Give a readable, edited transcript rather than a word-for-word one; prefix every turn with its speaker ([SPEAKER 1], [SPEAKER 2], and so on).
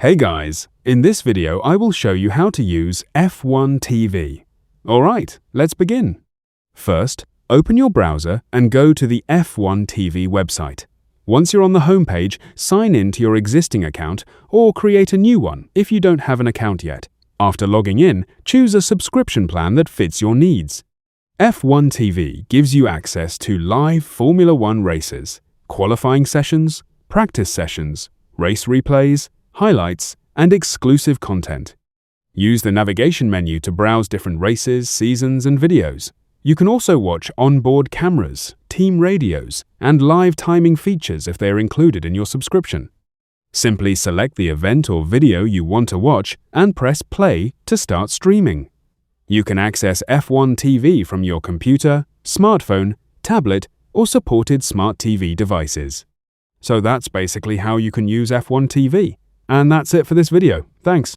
[SPEAKER 1] Hey guys, in this video I will show you how to use F1 TV. Alright, let's begin. First, open your browser and go to the F1 TV website. Once you're on the homepage, sign in to your existing account or create a new one if you don't have an account yet. After logging in, choose a subscription plan that fits your needs. F1 TV gives you access to live Formula One races, qualifying sessions, practice sessions, race replays, highlights, and exclusive content. Use the navigation menu to browse different races, seasons, and videos. You can also watch onboard cameras, team radios, and live timing features if they are included in your subscription. Simply select the event or video you want to watch and press play to start streaming. You can access F1 TV from your computer, smartphone, tablet, or supported smart TV devices. So that's basically how you can use F1 TV. And that's it for this video. Thanks.